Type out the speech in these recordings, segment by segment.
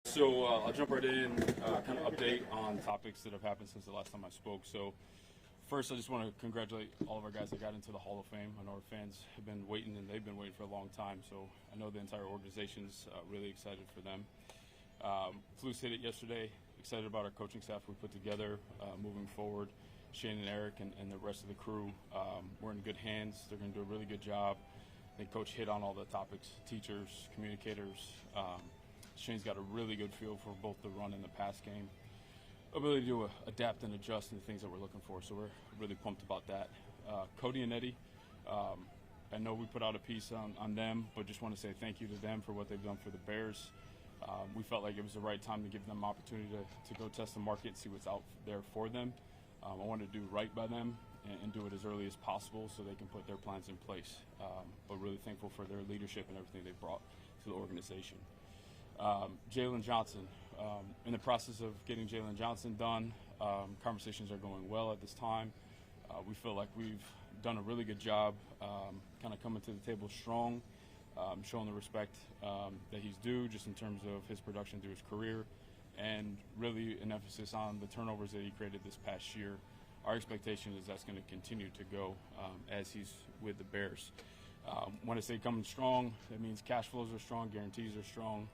So I'll jump right in, kind of update on topics that have happened since the last time I spoke. So first, I just want to congratulate all of our guys that got into the Hall of Fame. I know our fans have been waiting, and they've been waiting for a long time. So I know the entire organization's really excited for them. Flus hit it yesterday. Excited about our coaching staff we put together moving forward. Shane and Eric and the rest of the crew, we're in good hands. They're going to do a really good job. I think Coach hit on all the topics: teachers, communicators. Shane's got a really good feel for both the run and the pass game. Ability to adapt and adjust to the things that we're looking for. So we're really pumped about that. Cody and Eddie, I know we put out a piece on them, but just want to say thank you to them for what they've done for the Bears. We felt like it was the right time to give them an opportunity to go test the market and see what's out there for them. I wanted to do right by them and do it as early as possible so they can put their plans in place. But really thankful for their leadership and everything they brought to the organization. Jaylen Johnson, in the process of getting Jaylen Johnson done, conversations are going well at this time. We feel like we've done a really good job kind of coming to the table strong, showing the respect that he's due just in terms of his production through his career, and really an emphasis on the turnovers that he created this past year. Our expectation is that's going to continue to go as he's with the Bears. When I say coming strong, that means cash flows are strong, guarantees are strong.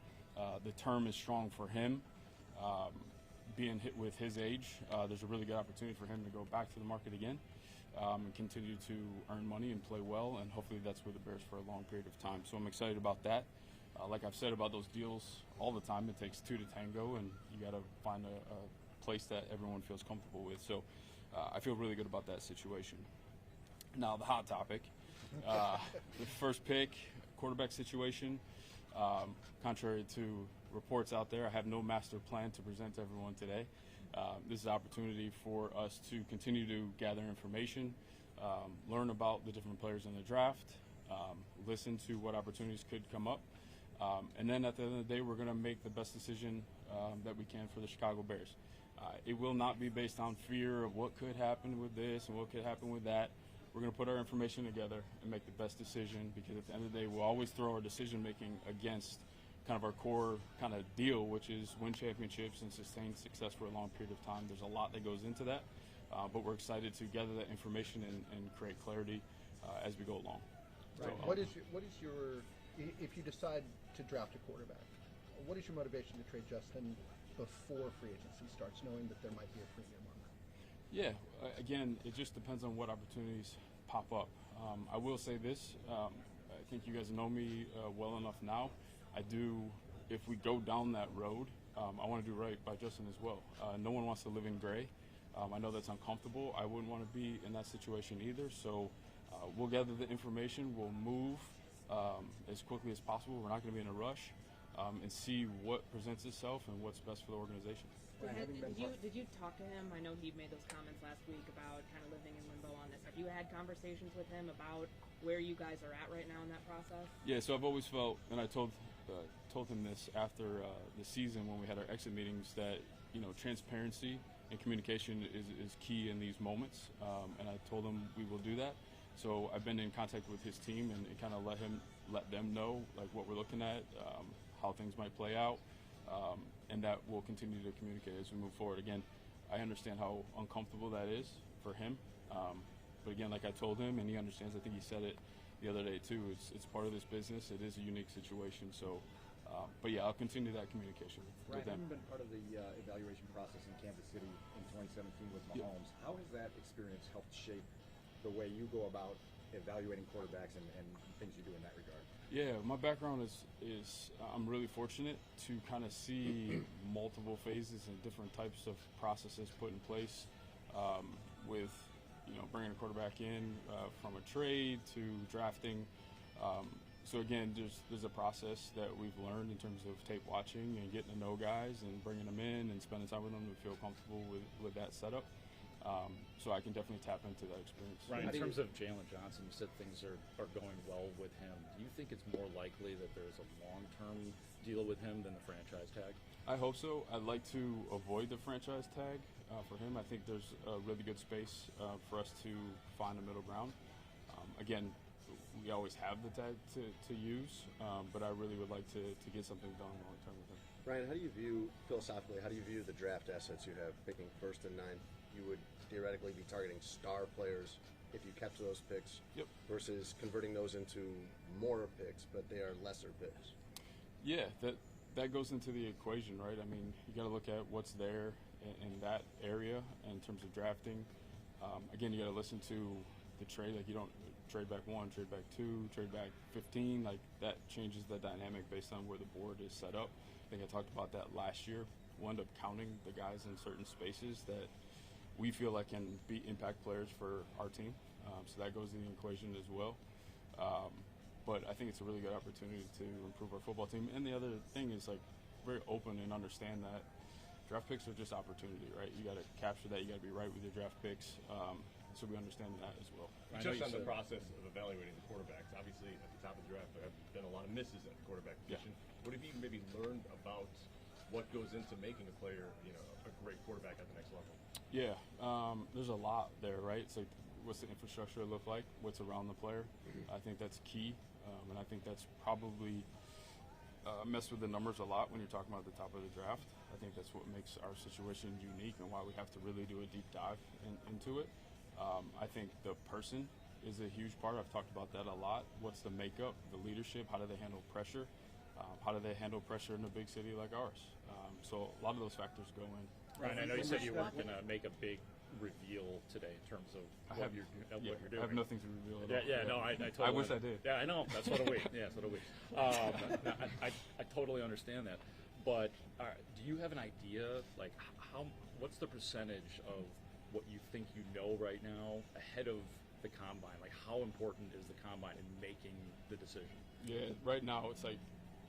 The term is strong for him. Being hit with his age, there's a really good opportunity for him to go back to the market again and continue to earn money and play well, and hopefully that's with the Bears for a long period of time. So I'm excited about that. Like I've said about those deals all the time, it takes two to tango, and you got to find a place that everyone feels comfortable with. So I feel really good about that situation. Now the hot topic, the first pick, quarterback situation. Contrary to reports out there, I have no master plan to present to everyone today. This is an opportunity for us to continue to gather information, learn about the different players in the draft, listen to what opportunities could come up, and then at the end of the day, we're going to make the best decision that we can for the Chicago Bears. It will not be based on fear of what could happen with this and what could happen with that. We're going to put our information together and make the best decision, because at the end of the day, we'll always throw our decision-making against kind of our core kind of deal, which is win championships and sustain success for a long period of time. There's a lot that goes into that, but we're excited to gather that information and create clarity as we go along. Right. So, what is your, if you decide to draft a quarterback, what is your motivation to trade Justin before free agency starts, knowing that there might be a premium on that? Yeah, again, it just depends on what opportunities pop up. I will say this, I think you guys know me well enough now. If we go down that road, I want to do right by Justin as well. No one wants to live in gray. I know that's uncomfortable. I wouldn't want to be in that situation either. So we'll gather the information. We'll move as quickly as possible. We're not going to be in a rush, and see what presents itself and what's best for the organization. Did you talk to him? I know he made those comments last week about kind of living in limbo on this. Have you had conversations with him about where you guys are at right now in that process? Yeah, so I've always felt, and I told him this after the season when we had our exit meetings, that transparency and communication is key in these moments, and I told him we will do that. So I've been in contact with his team and kind of let them know like what we're looking at, how things might play out. And that we'll continue to communicate as we move forward. Again, I understand how uncomfortable that is for him. But again, like I told him, and he understands, I think he said it the other day too, it's part of this business. It is a unique situation. So, but yeah, I'll continue that communication with them. Having been part of the evaluation process in Kansas City in 2017 with Mahomes, how has that experience helped shape the way you go about evaluating quarterbacks and things you do in that regard? Yeah, my background is I'm really fortunate to kind of see multiple phases and different types of processes put in place with bringing a quarterback in from a trade to drafting. So again, there's a process that we've learned in terms of tape watching and getting to know guys and bringing them in and spending time with them to feel comfortable with that setup. So I can definitely tap into that experience. Right. In terms of Jaylen Johnson, you said things are going well with him. Do you think it's more likely that there's a long-term deal with him than the franchise tag? I hope so. I'd like to avoid the franchise tag for him. I think there's a really good space for us to find a middle ground. Again, we always have the tag to use, but I really would like to get something done long-term with him. Ryan, how do you view, philosophically, how do you view the draft assets you have, picking first and ninth? You would theoretically be targeting star players if you kept those picks, Yep. versus converting those into more picks, but they are lesser picks. Yeah, that goes into the equation, right? I mean, you got to look at what's there in that area in terms of drafting. Again, you got to listen to the trade. Like, you don't trade back 1, trade back 2, trade back 15. Like, that changes the dynamic based on where the board is set up. I think I talked about that last year. We'll end up counting the guys in certain spaces that we feel like can be impact players for our team. So that goes in the equation as well. But I think it's a really good opportunity to improve our football team. And the other thing is, like, very open and understand that draft picks are just opportunity, right? You got to capture that. You got to be right with your draft picks. So we understand that as well. Just on the process of evaluating the quarterbacks, obviously at the top of the draft there have been a lot of misses at the quarterback position. Yeah. What have you maybe learned about what goes into making a player, a great quarterback at the next level? Yeah, there's a lot there, right? It's like, what's the infrastructure look like? What's around the player? I think that's key, and I think that's probably messed with the numbers a lot when you're talking about the top of the draft. I think that's what makes our situation unique and why we have to really do a deep dive into it. I think the person is a huge part. I've talked about that a lot. What's the makeup, the leadership? How do they handle pressure? How do they handle pressure in a big city like ours? So a lot of those factors go in. Ryan, I know you said you weren't going to make a big reveal today in terms of what you're doing. I have nothing to reveal at all. Yeah, no, I totally. I wish I did. Yeah, I know. That's what we. Yeah, that's what we. I totally understand that, but do you have an idea, like what's the percentage of what you think you know right now ahead of the combine? Like, how important is the combine in making the decision? Yeah, right now it's like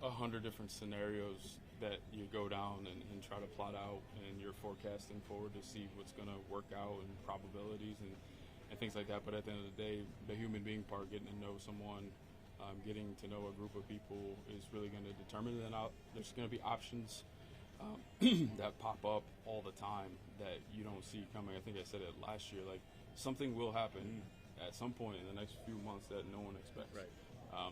100 different scenarios that you go down and try to plot out, and you're forecasting forward to see what's going to work out and probabilities and things like that. But at the end of the day, the human being part, getting to know someone, getting to know a group of people is really going to determine it. And there's going to be options that pop up all the time that you don't see coming. I think I said it last year, like, something will happen at some point in the next few months that no one expects. Right.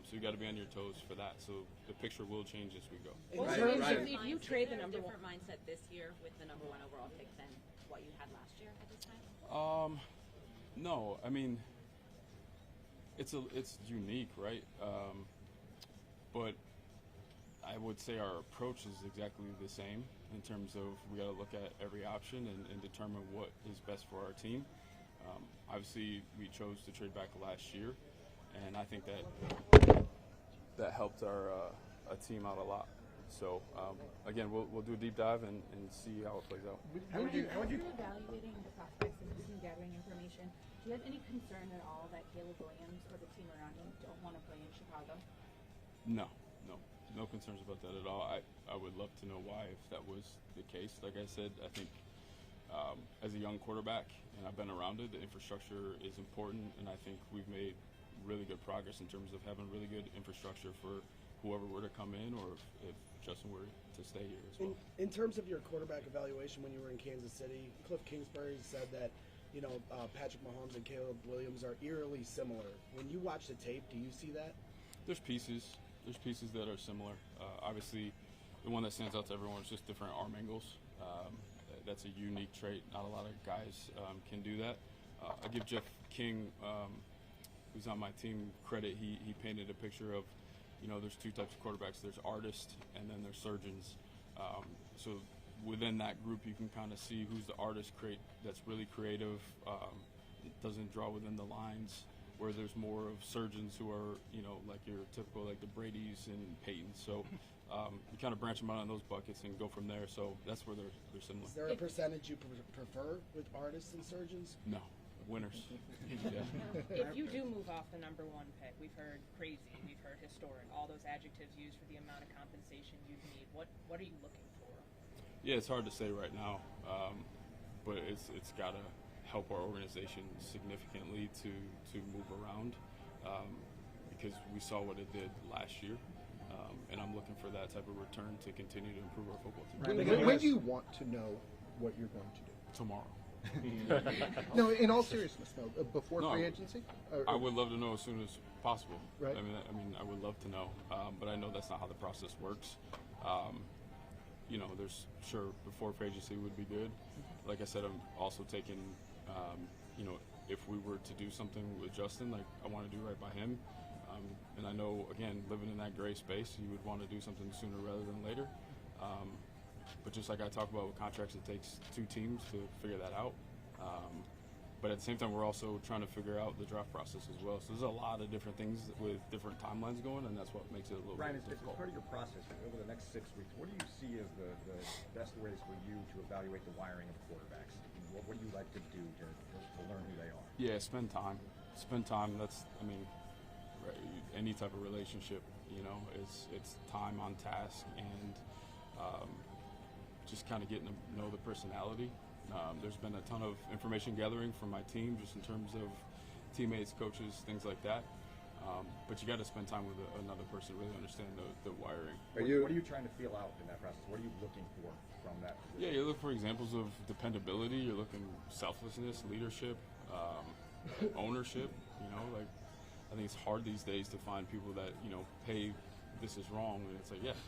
So you got to be on your toes for that. So the picture will change as we go. Well, Ryan, if you trade the Is there number a one, different mindset this year with the number 1 overall pick than what you had last year at this time? No, I mean, it's unique, right? But I would say our approach is exactly the same in terms of we got to look at every option and determine what is best for our team. Obviously, we chose to trade back last year, and I think that helped our team out a lot. So again, we'll do a deep dive and see how it plays out. As you're evaluating the prospects and team gathering information, do you have any concern at all that Caleb Williams or the team around him don't want to play in Chicago? No concerns about that at all. I would love to know why, if that was the case. Like I said, I think as a young quarterback, and I've been around it, the infrastructure is important, and I think we've made really good progress in terms of having really good infrastructure for whoever were to come in, or if Justin were to stay here as well. In terms of your quarterback evaluation when you were in Kansas City, Cliff Kingsbury said that Patrick Mahomes and Caleb Williams are eerily similar. When you watch the tape, do you see that? There's pieces that are similar. Obviously, the one that stands out to everyone is just different arm angles. That's a unique trait. Not a lot of guys can do that. I give Jeff King, who's on my team, credit. He painted a picture of, there's two types of quarterbacks. There's artists and then there's surgeons. So within that group, you can kind of see who's the artist that's really creative, doesn't draw within the lines, where there's more of surgeons who are, like your typical, like the Bradys and Peytons. So you kind of branch them out on those buckets and go from there. So that's where they're similar. Is there a percentage you prefer with artists and surgeons? No. Winners. Yeah. if you do move off the number 1 pick, we've heard crazy, we've heard historic, all those adjectives used for the amount of compensation you need. What are you looking for? Yeah, it's hard to say right now, but it's got to help our organization significantly to move around, because we saw what it did last year, and I'm looking for that type of return to continue to improve our football team. When do you want to know what you're going to do? Tomorrow. No, in all seriousness, though, before No, free agency? I would love to know as soon as possible. Right. I mean, I would love to know, but I know that's not how the process works. there's before free agency would be good. Like I said, I'm also taking, if we were to do something with Justin, like I want to do right by him. And I know, again, living in that gray space, you would want to do something sooner rather than later. But just like I talk about with contracts, it takes 2 teams to figure that out. But at the same time, we're also trying to figure out the draft process as well. So there's a lot of different things with different timelines going, and that's what makes it a little Ryan, bit as difficult. part of your process over the next 6 weeks, what do you see as the best ways for you to evaluate the wiring of quarterbacks? What do you like to do to learn who they are? Yeah, spend time. Spend time. That's, right, any type of relationship, it's time on task and just kind of getting to know the personality. There's been a ton of information gathering from my team just in terms of teammates, coaches, things like that. But you got to spend time with another person to really understand the wiring. What are you trying to feel out in that process? What are you looking for from that position? Yeah, you look for examples of dependability. You're looking selflessness, leadership, ownership. I think it's hard these days to find people that, hey, this is wrong. And it's like, yeah,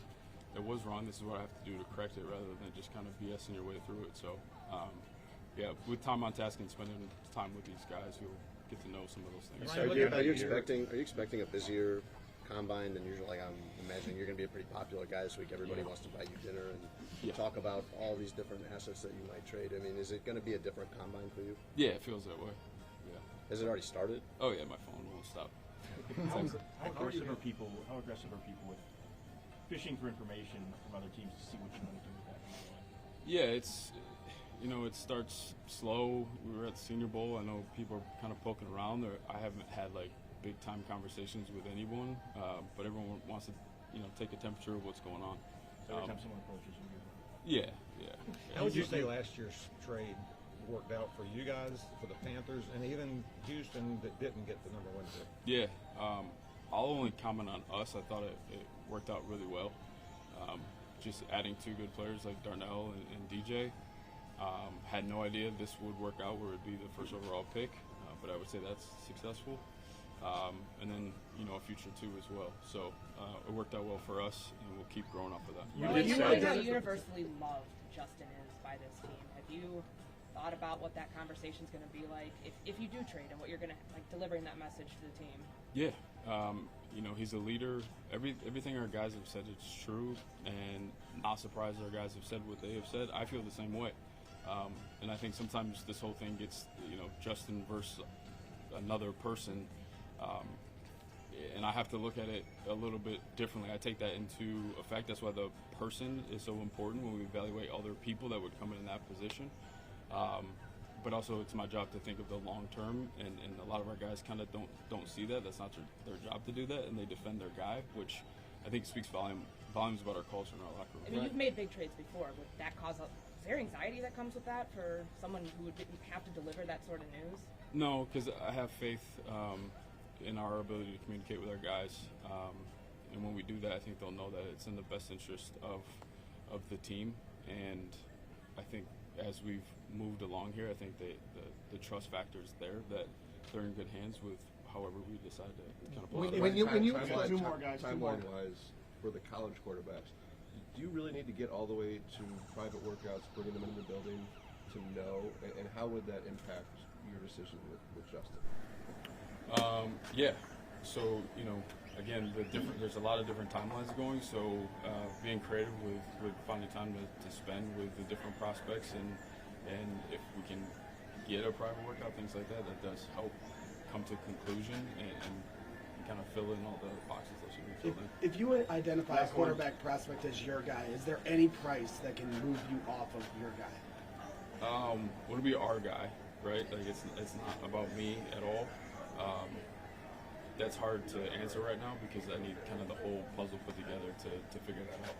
it was wrong. This is what I have to do to correct it rather than just kind of BSing your way through it. So, with time on task and spending time with these guys, you'll get to know some of those things. Are you expecting a busier combine than usual? Like, I'm imagining you're going to be a pretty popular guy this week. Everybody wants to buy you dinner and talk about all these different assets that you might trade. Is it going to be a different combine for you? Yeah, it feels that way. Yeah. Has it already started? Oh yeah, my phone won't stop. How aggressive are people with fishing for information from other teams to see what you want to do with that? Yeah, it's it starts slow. We were at the Senior Bowl. I know people are kind of poking around. I haven't had like big time conversations with anyone, but everyone wants to take a temperature of what's going on. So every time someone approaches you, Yeah. How would you say last year's trade worked out for you guys, for the Panthers, and even Houston that didn't get the number 1 pick? Yeah, I'll only comment on us. I thought it worked out really well. Just adding 2 good players like Darnell and DJ. Had no idea this would work out where it would be the first overall pick, but I would say that's successful. And then, a future 2 as well. So it worked out well for us, and we'll keep growing off of that. You know how universally loved Justin is by this team. Have you thought about what that conversation is going to be like if you do trade and what you're going to delivering that message to the team? Yeah, he's a leader. Everything our guys have said is true, and not surprised our guys have said what they have said. I feel the same way, and I think sometimes this whole thing gets Justin versus another person, and I have to look at it a little bit differently. I take that into effect. That's why the person is so important when we evaluate other people that would come in that position. But also, it's my job to think of the long term, and a lot of our guys kind of don't see that. That's not their job to do that, and they defend their guy, which I think speaks volumes about our culture and our locker room. You've made big trades before. Would that cause is there anxiety that comes with that for someone who would have to deliver that sort of news? No, because I have faith in our ability to communicate with our guys, and when we do that, I think they'll know that it's in the best interest of the team, and I think as we've moved along here, I think the trust factor is there, that they're in good hands with however we decide to kind of play. When you timeline-wise for the college quarterbacks, do you really need to get all the way to private workouts, bringing them into the building to know, and how would that impact your decision with Justin? Yeah. So, again, there's a lot of different timelines going, so being creative with finding time to spend with the different prospects, and if we can get a private workout, things like that does help come to conclusion and kind of fill in all the boxes that should be filled in. If you identify a quarterback prospect as your guy, is there any price that can move you off of your guy? Would it be our guy, right? Like it's not about me at all. That's hard to answer right now because I need kind of the whole puzzle put together to figure that out.